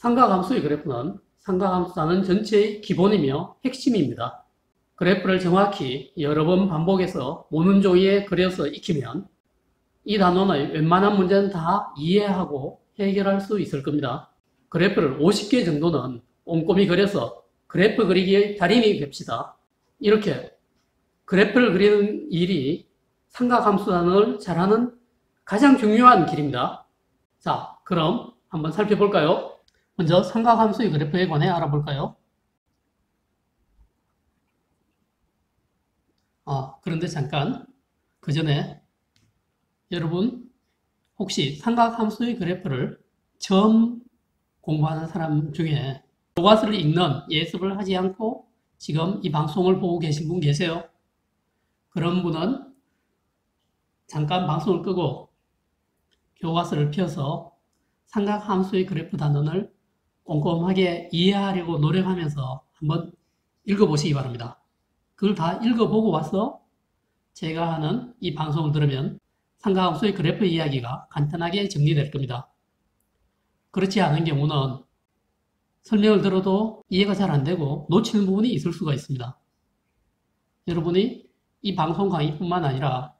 삼각함수의 그래프는 삼각함수라는 전체의 기본이며 핵심입니다. 그래프를 정확히 여러 번 반복해서 모는 종이에 그려서 익히면 이 단원의 웬만한 문제는 다 이해하고 해결할 수 있을 겁니다. 그래프를 50개 정도는 꼼꼼히 그려서 그래프 그리기의 달인이 됩시다. 이렇게 그래프를 그리는 일이 삼각함수 단원을 잘하는 가장 중요한 길입니다. 자, 그럼 한번 살펴볼까요? 먼저 삼각함수의 그래프에 관해 알아볼까요? 그런데 잠깐 그 전에 여러분 혹시 삼각함수의 그래프를 처음 공부하는 사람 중에 교과서를 읽는 예습을 하지 않고 지금 이 방송을 보고 계신 분 계세요? 그런 분은 잠깐 방송을 끄고 교과서를 펴서 삼각함수의 그래프 단원을 꼼꼼하게 이해하려고 노력하면서 한번 읽어보시기 바랍니다. 그걸 다 읽어보고 와서 제가 하는 이 방송을 들으면 삼각함수의 그래프 이야기가 간단하게 정리될 겁니다. 그렇지 않은 경우는 설명을 들어도 이해가 잘 안 되고 놓치는 부분이 있을 수가 있습니다. 여러분이 이 방송 강의뿐만 아니라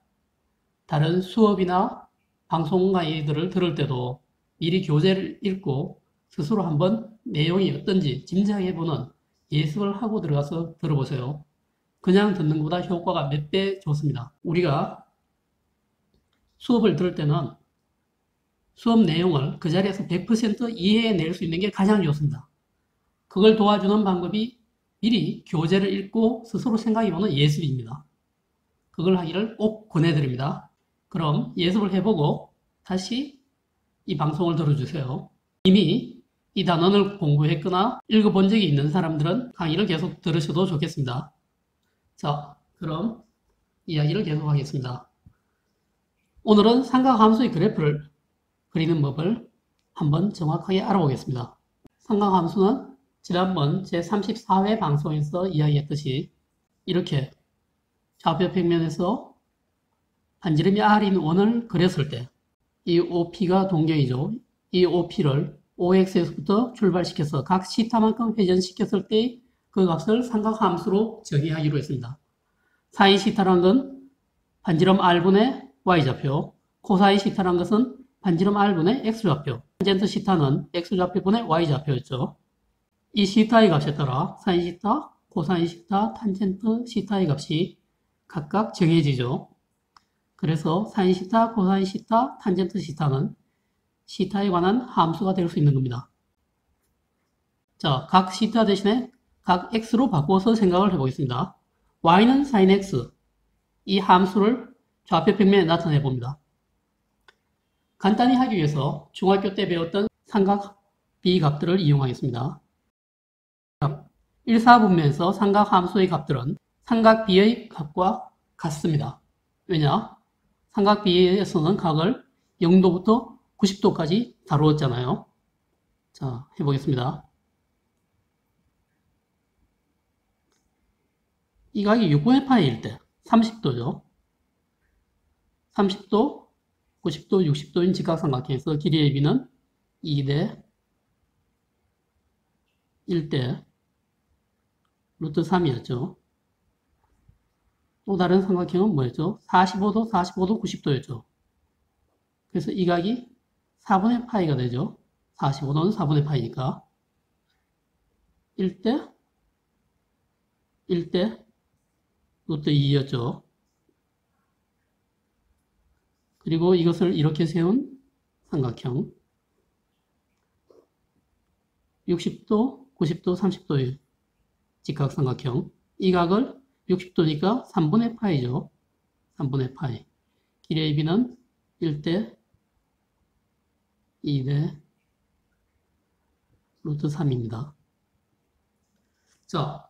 다른 수업이나 방송 강의들을 들을 때도 미리 교재를 읽고 스스로 한번 내용이 어떤지 짐작해보는 예습을 하고 들어가서 들어보세요. 그냥 듣는 것보다 효과가 몇 배 좋습니다. 우리가 수업을 들을 때는 수업 내용을 그 자리에서 100% 이해해낼 수 있는 게 가장 좋습니다. 그걸 도와주는 방법이 미리 교재를 읽고 스스로 생각해보는 예습입니다. 그걸 하기를 꼭 권해드립니다. 그럼 예습을 해보고 다시 이 방송을 들어주세요. 이미 이 단원을 공부했거나 읽어본 적이 있는 사람들은 강의를 계속 들으셔도 좋겠습니다. 자, 그럼 이야기를 계속하겠습니다. 오늘은 삼각함수의 그래프를 그리는 법을 한번 정확하게 알아보겠습니다. 삼각함수는 지난번 제34회 방송에서 이야기했듯이 이렇게 좌표 평면에서 반지름이 r인 원을 그렸을 때 이 OP가 동경이죠. 이 OP를 OX에서부터 출발시켜서 각 시타만큼 회전시켰을 때 그 값을 삼각함수로 정의하기로 했습니다. 사인 시타라는 건 반지름 r분의 y좌표, 코사인 시타라는 것은 반지름 r분의 x좌표, 탄젠트 시타는 x좌표분의 y좌표였죠. 이 시타의 값에 따라 사인 시타, 코사인 시타, 탄젠트 시타의 값이 각각 정해지죠. 그래서 사인 시타, 코사인 시타, 탄젠트 시타는 시타에 관한 함수가 될 수 있는 겁니다. 자, 각 시타 대신에 각 x로 바꾸어서 생각을 해보겠습니다. y는 sin x, 이 함수를 좌표 평면에 나타내 봅니다. 간단히 하기 위해서 중학교 때 배웠던 삼각 비값들을 이용하겠습니다. 1사분면에서 삼각 함수의 값들은 삼각 비의 값과 같습니다. 왜냐? 삼각 비에서는 각을 0도부터 90도까지 다루었잖아요. 자, 해보겠습니다. 이 각이 6분의 파이일 때 30도죠. 30도, 90도, 60도인 직각삼각형에서 길이 AB는 2대 1대 루트 3이었죠. 또 다른 삼각형은 뭐였죠? 45도, 45도, 90도였죠. 그래서 이 각이 4분의 파이가 되죠. 45도는 4분의 파이니까 1대 1대 루트 2였죠. 그리고 이것을 이렇게 세운 삼각형 60도, 90도, 30도의 직각삼각형 이 각을 60도니까 3분의 파이죠. 3분의 파이 길이 AB는 1대 2대 루트 3입니다. 자,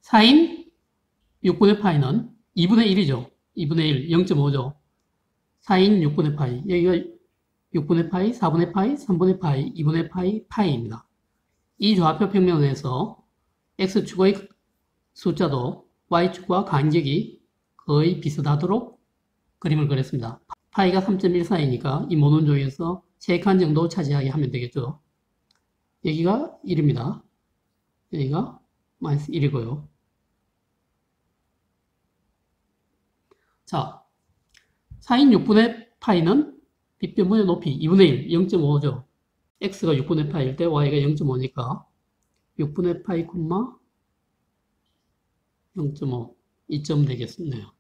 사인 6분의 파이는 2분의 1이죠. 2분의 1, 0.5죠. 사인 6분의 파이, 여기가 6분의 파이, 4분의 파이, 3분의 파이, 2분의 파이, 파이입니다. 이 좌표 평면에서 x축의 숫자도 y축과 간격이 거의 비슷하도록 그림을 그렸습니다. 파이가 3.14이니까 이 모논 종이에서 3칸 정도 차지하게 하면 되겠죠. 여기가 1입니다. 여기가 마이너스 1이고요. 자, 사인 6분의 파이는 빗변분의 높이 2분의 1, 0.5죠. x가 6분의 파이일 때 y가 0.5니까 6분의 파이, 0.5, 2점 되겠네요.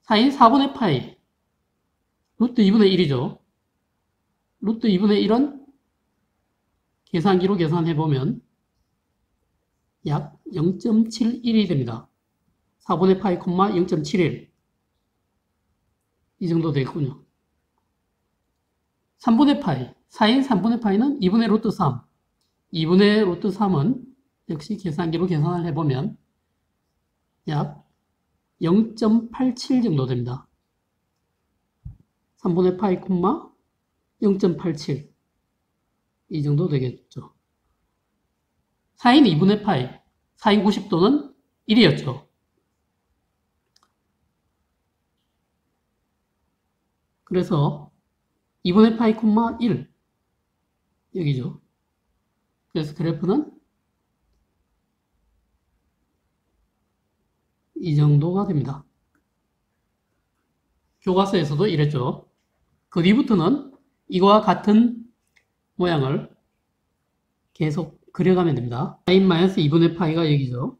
사인 4분의 파이, 루트 2분의 1이죠. 루트 2분의 1은 계산기로 계산해보면 약 0.71이 됩니다. 4분의 파이, 0.71. 이 정도 되겠군요. 3분의 파이, 사인 3분의 파이는 2분의 루트 3. 2분의 루트 3은 역시 계산기로 계산을 해보면 약 0.87 정도 됩니다. 3분의 파이, 0.87. 이 정도 되겠죠. 사인 2분의 파이, 사인 90도는 1이었죠. 그래서 2분의 파이, 1. 여기죠. 그래서 그래프는 이 정도가 됩니다. 교과서에서도 이랬죠. 그 뒤부터는 이거와 같은 모양을 계속 그려가면 됩니다. 사인 마이너스 2분의 파이가 여기죠.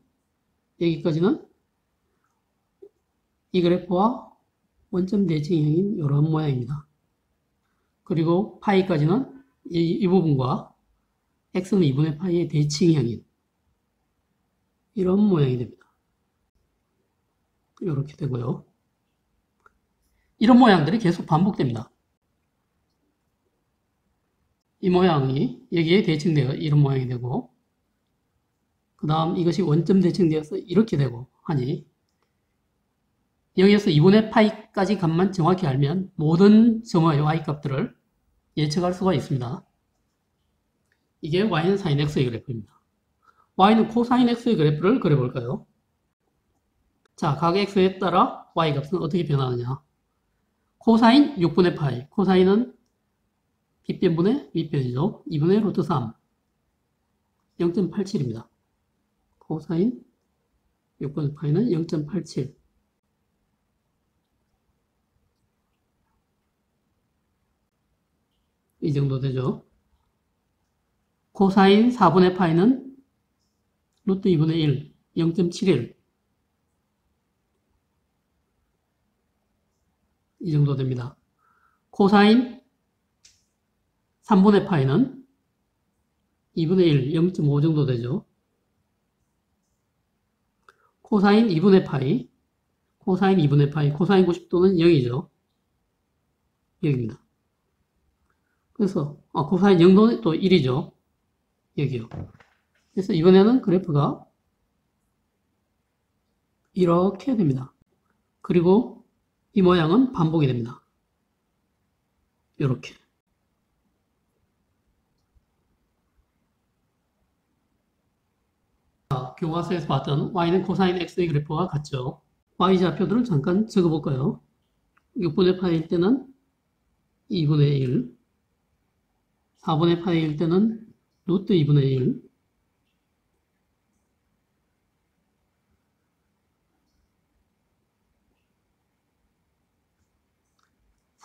여기까지는 이 그래프와 원점 대칭형인 이런 모양입니다. 그리고 파이까지는 이 부분과 x는 2분의 파이의 대칭형인 이런 모양이 됩니다. 이렇게 되고요. 이런 모양들이 계속 반복됩니다. 이 모양이 여기에 대칭되어 이런 모양이 되고, 그 다음 이것이 원점 대칭되어서 이렇게 되고 하니 0에서 2분의 파이까지 값만 정확히 알면 모든 점의 y값들을 예측할 수가 있습니다. 이게 y는 sin x의 그래프입니다. y는 코사인 x의 그래프를 그려볼까요? 자, 각 x에 따라 y값은 어떻게 변하느냐. 코사인 6분의 파이, 코사인은 빗변분의 윗변이죠. 2분의 루트 3, 0.87입니다. 코사인 6분의 파이는 0.87. 이 정도 되죠. 코사인 4분의 파이는 루트 2분의 1, 0.71. 이 정도 됩니다. 코사인 3분의 파이는 2분의 1, 0.5 정도 되죠. 코사인 2분의 파이, 코사인 2분의 파이, 코사인 90도는 0이죠. 여기입니다. 그래서 코사인 0도는 또 1이죠. 여기요. 그래서 이번에는 그래프가 이렇게 됩니다. 그리고 이 모양은 반복이 됩니다. 이렇게. 자, 교과서에서 봤던 y는 코사인 x의 그래프와 같죠. y좌표들을 잠깐 적어볼까요? 6분의 파이일 때는 2분의 1, 4분의 파이일 때는 루트 2분의 1,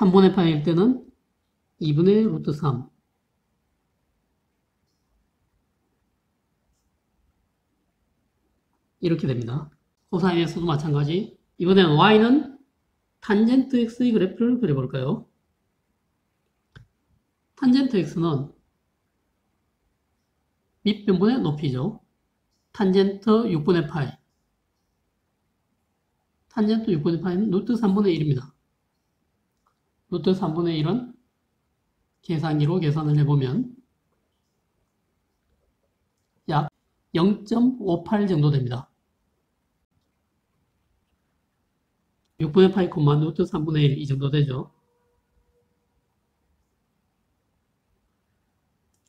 3분의 파이일 때는 2분의 루트 3, 이렇게 됩니다. 코사인에서도 마찬가지. 이번에는 y는 탄젠트 x의 그래프를 그려볼까요? 탄젠트 x는 밑변분의 높이죠. 탄젠트 6분의 파이. 탄젠트 6분의 파이는 루트 3분의 1입니다. 루트 3분의 1은 계산기로 계산을 해보면 약 0.58 정도 됩니다. 6분의 파이, 루트 3분의 1 이 정도 되죠.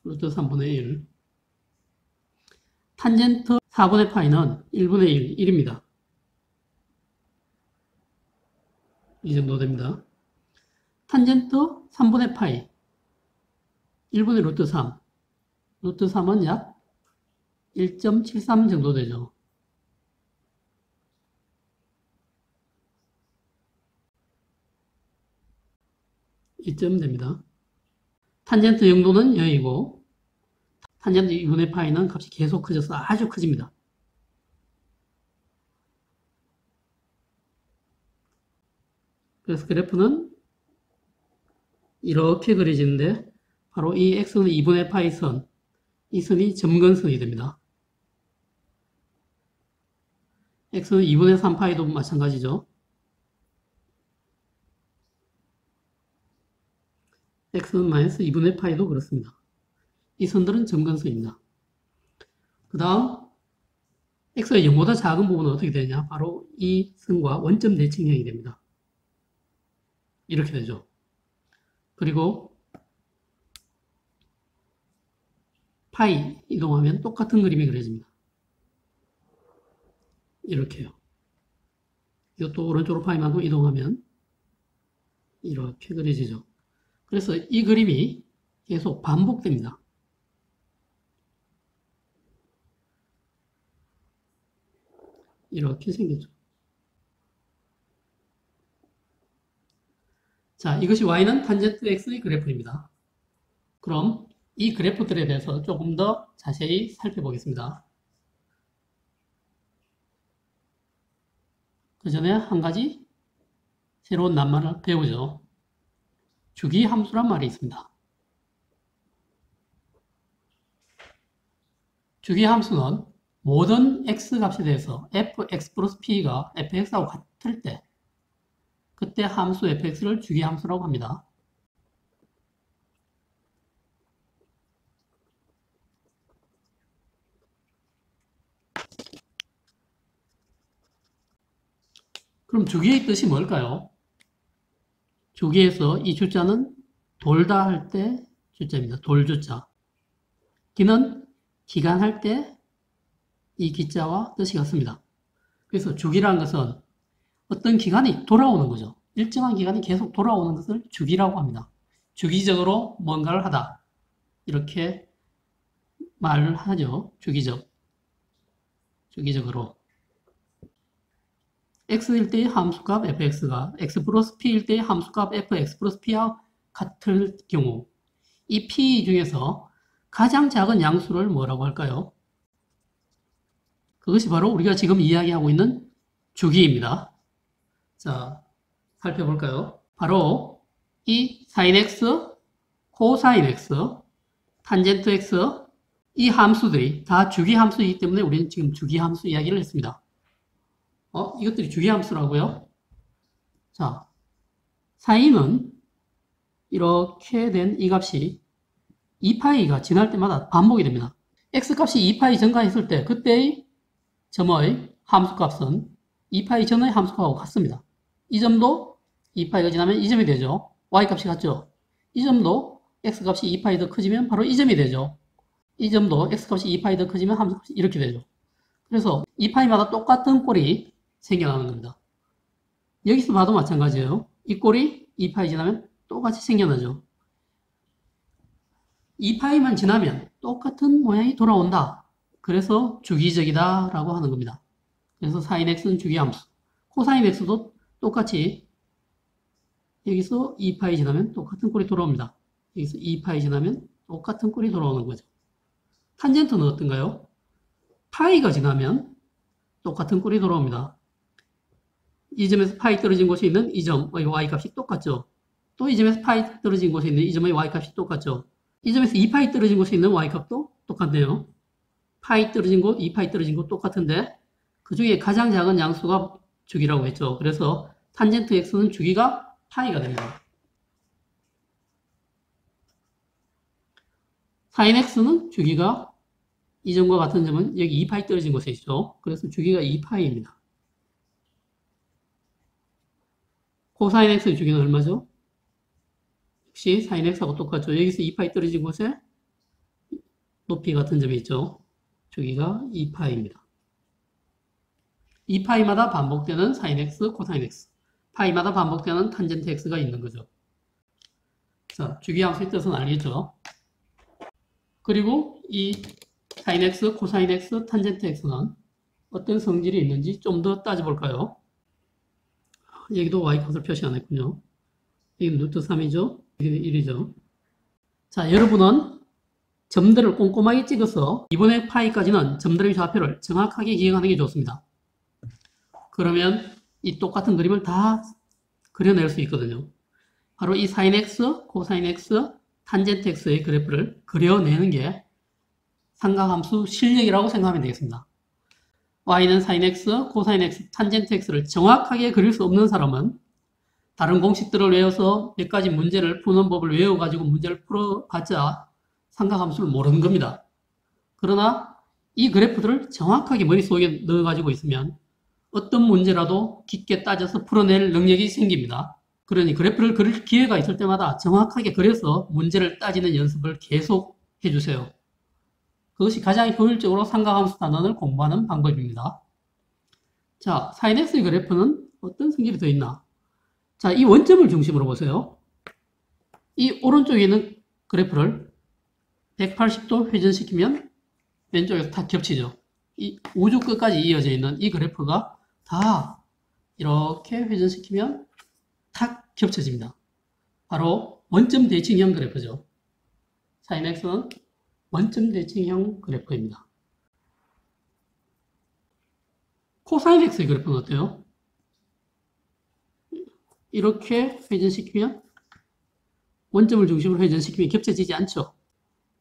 루트 3분의 1. 탄젠트 4분의 파이는 1분의 1, 1입니다. 이 정도 됩니다. 탄젠트 3분의 파이. 1분의 루트 3. 루트 3은 약 1.73 정도 되죠. 이쯤 됩니다. 탄젠트 0도는 0이고 탄젠트 2분의 파이는 값이 계속 커져서 아주 커집니다. 그래서 그래프는 이렇게 그려지는데 바로 이 x는 2분의 파이 선, 이 선이 점근선이 됩니다. x는 2분의 3파이도 마찬가지죠. x는 마이너스 2분의 파이도 그렇습니다. 이 선들은 점근선입니다. 그 다음 x가 0보다 작은 부분은 어떻게 되냐? 바로 이 선과 원점 대칭형이 됩니다. 이렇게 되죠. 그리고 파이 이동하면 똑같은 그림이 그려집니다. 이렇게요. 이것도 오른쪽으로 파이만큼 이동하면 이렇게 그려지죠. 그래서 이 그림이 계속 반복됩니다. 이렇게 생겼죠. 자, 이것이 y는 탄젠트 x의 그래프입니다. 그럼 이 그래프들에 대해서 조금 더 자세히 살펴보겠습니다. 그 전에 한 가지 새로운 낱말을 배우죠. 주기 함수란 말이 있습니다. 주기 함수는 모든 x 값에 대해서 fx 플러스 p가 fx하고 같을 때 그때 함수 fx를 주기 함수라고 합니다. 그럼 주기의 뜻이 뭘까요? 주기에서 이 주자는 돌다 할 때 주자입니다. 돌주자. 기는 기간할 때 이 기자와 뜻이 같습니다. 그래서 주기라는 것은 어떤 기간이 돌아오는 거죠. 일정한 기간이 계속 돌아오는 것을 주기라고 합니다. 주기적으로 뭔가를 하다. 이렇게 말을 하죠. 주기적으로. x일 때의 함수값 fx가 x 플러스 p일 때의 함수값 fx 플러스 p와 같을 경우 이 p 중에서 가장 작은 양수를 뭐라고 할까요? 그것이 바로 우리가 지금 이야기하고 있는 주기입니다. 자, 살펴볼까요? 바로 이 sin x, 코사인 x, 탄젠트 x 이 함수들이 다 주기 함수이기 때문에 우리는 지금 주기 함수 이야기를 했습니다. 이것들이 주기 함수라고요? 자, 사인은 이렇게 된 이 값이 2파이가 지날 때마다 반복이 됩니다. x값이 2파이 증가했을 때 그때의 점의 함수값은 2파이 전의 함수값하고 같습니다. 이 점도 2파이가 지나면 이 점이 되죠. y값이 같죠. 이 점도 x값이 2파이 더 커지면 바로 이 점이 되죠. 이 점도 x값이 2파이 더 커지면 함수값이 이렇게 되죠. 그래서 2파이마다 똑같은 꼴이 생겨나는 겁니다. 여기서 봐도 마찬가지예요. 이 꼴이 2파이 지나면 똑같이 생겨나죠. 2파이만 지나면 똑같은 모양이 돌아온다. 그래서 주기적이다 라고 하는 겁니다. 그래서 sin x는 주기함수. 코사인 x도 똑같이 여기서 2파이 지나면 똑같은 꼴이 돌아옵니다. 여기서 2파이 지나면 똑같은 꼴이 돌아오는 거죠. 탄젠트는 어떤가요? 파이가 지나면 똑같은 꼴이 돌아옵니다. 이 점에서 파이 떨어진 곳에 있는 이 점의 y값이 똑같죠. 또 이 점에서 파이 떨어진 곳에 있는 이 점의 y값이 똑같죠. 이 점에서 2파이 떨어진 곳에 있는 y값도 똑같네요. 파이 떨어진 곳, 2파이 떨어진 곳 똑같은데 그 중에 가장 작은 양수가 주기라고 했죠. 그래서 탄젠트 x는 주기가 파이가 됩니다. sin x는 주기가 이 점과 같은 점은 여기 2파이 떨어진 곳에 있죠. 그래서 주기가 2파이입니다. 코사인 x의 주기는 얼마죠? 역시 sin x하고 똑같죠. 여기서 2파이 떨어진 곳에 높이 같은 점이 있죠. 주기가 2파이입니다. 2파이마다 반복되는 sin x, 코사인 x, 파이마다 반복되는 탄젠트 x가 있는 거죠. 자, 주기함수의 뜻은 알겠죠? 그리고 이 sin x, 코사인 x, 탄젠트 x는 어떤 성질이 있는지 좀 더 따져볼까요? 여기도 y값을 표시 안 했군요. 여기는 루트 3이죠. 여기는 1이죠. 자, 여러분은 점들을 꼼꼼하게 찍어서 2분의 파이까지는 점들의 좌표를 정확하게 기억하는 게 좋습니다. 그러면 이 똑같은 그림을 다 그려낼 수 있거든요. 바로 이 sin x, 코사인 x, 탄젠트 x의 그래프를 그려내는 게 삼각함수 실력이라고 생각하면 되겠습니다. y는 sin x, 코사인 x, 탄젠트 x를 정확하게 그릴 수 없는 사람은 다른 공식들을 외워서 몇 가지 문제를 푸는 법을 외워가지고 문제를 풀어봤자 삼각함수를 모르는 겁니다. 그러나 이 그래프들을 정확하게 머릿속에 넣어가지고 있으면 어떤 문제라도 깊게 따져서 풀어낼 능력이 생깁니다. 그러니 그래프를 그릴 기회가 있을 때마다 정확하게 그려서 문제를 따지는 연습을 계속 해주세요. 그것이 가장 효율적으로 삼각함수 단원을 공부하는 방법입니다. 자, sin x의 그래프는 어떤 성질이 더 있나? 자, 이 원점을 중심으로 보세요. 이 오른쪽에 있는 그래프를 180도 회전시키면 왼쪽에서 다 겹치죠. 이 우주 끝까지 이어져 있는 이 그래프가 다 이렇게 회전시키면 탁 겹쳐집니다. 바로 원점 대칭형 그래프죠. sin x는 원점 대칭형 그래프입니다. 코사인 x의 그래프는 어때요? 이렇게 회전시키면 원점을 중심으로 회전시키면 겹쳐지지 않죠.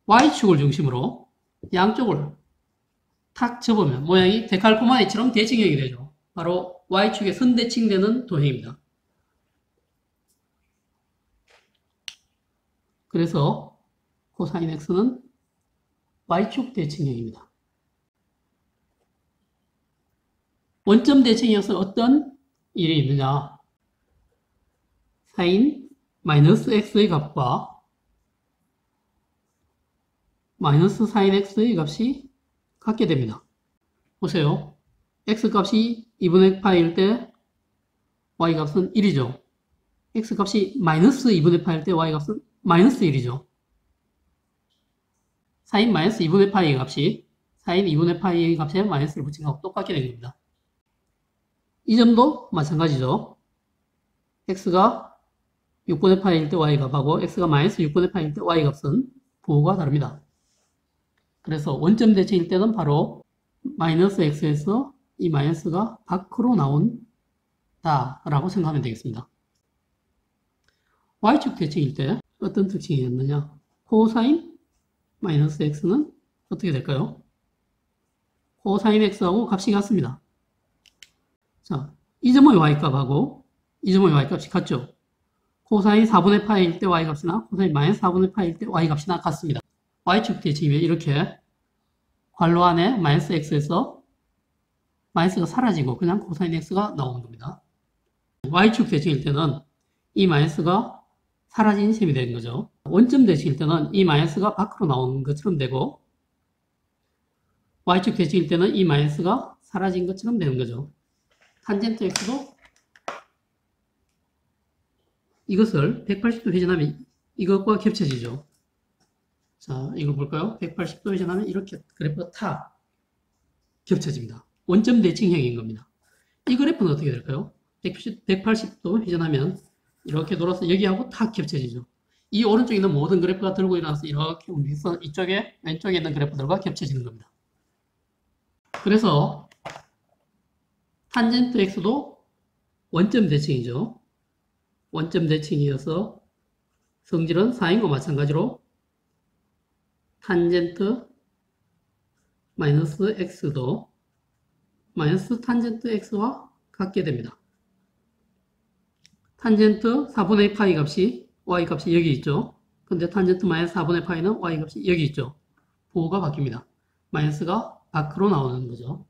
y축을 중심으로 양쪽을 탁 접으면 모양이 데칼코마니처럼 대칭형이 되죠. 바로 y축에 선대칭되는 도형입니다. 그래서 코사인 x는 y축 대칭형입니다. 원점 대칭형에서 어떤 일이 있느냐? sin x의 값과 마이너스 sin x의 값이 같게 됩니다. 보세요. x값이 2분의 파이일 때 y값은 1이죠. x값이 마이너스 2분의 파이일 때 y값은 마이너스 1이죠. sin 마이너스 2분의 파이의 값이 sin 2분의 파이의 값에 마이너스를 붙인 것하고 똑같게 된 겁니다. 이 점도 마찬가지죠. x가 6분의 파이일 때 y값하고 x가 마이너스 6분의 파이일 때 y값은 부호가 다릅니다. 그래서 원점 대칭일 때는 바로 마이너스 x에서 이 마이너스가 밖으로 나온다 라고 생각하면 되겠습니다. y축 대칭일 때 어떤 특징이 있느냐? 코사인 마이너스 x는 어떻게 될까요? 코사인 x하고 값이 같습니다. 자, 이 점의 y값하고 이 점의 y값이 같죠? 코사인 4분의 파이일 때 y값이나 코사인 마이너스 4분의 파이일 때 y값이나 같습니다. y축 대칭이면 이렇게 괄호 안에 마이너스 x에서 마이너스가 사라지고 그냥 코사인 x가 나오는 겁니다. y축 대칭일 때는 이 마이너스가 사라진 셈이 되는 거죠. 원점 대칭일 때는 이 마이너스가 밖으로 나오는 것처럼 되고 y축 대칭일 때는 이 마이너스가 사라진 것처럼 되는 거죠. 탄젠트 x도 이것을 180도 회전하면 이것과 겹쳐지죠. 자, 이걸 볼까요? 180도 회전하면 이렇게 그래프가 탁 겹쳐집니다. 원점 대칭형인 겁니다. 이 그래프는 어떻게 될까요? 180도 회전하면 이렇게 돌아서 여기하고 탁 겹쳐지죠. 이 오른쪽에 있는 모든 그래프가 들고 일어나서 이렇게 움직여서 이쪽에 왼쪽에 있는 그래프들과 겹쳐지는 겁니다. 그래서 탄젠트 x도 원점 대칭이죠. 원점 대칭이어서 성질은 4인과 마찬가지로 탄젠트 마이너스 x도 마이너스 탄젠트 x와 같게 됩니다. 탄젠트 4분의 파이 값이 y 값이 여기 있죠. 근데 탄젠트 마이너스 4분의 파이는 y 값이 여기 있죠. 부호가 바뀝니다. 마이너스가 밖으로 나오는 거죠.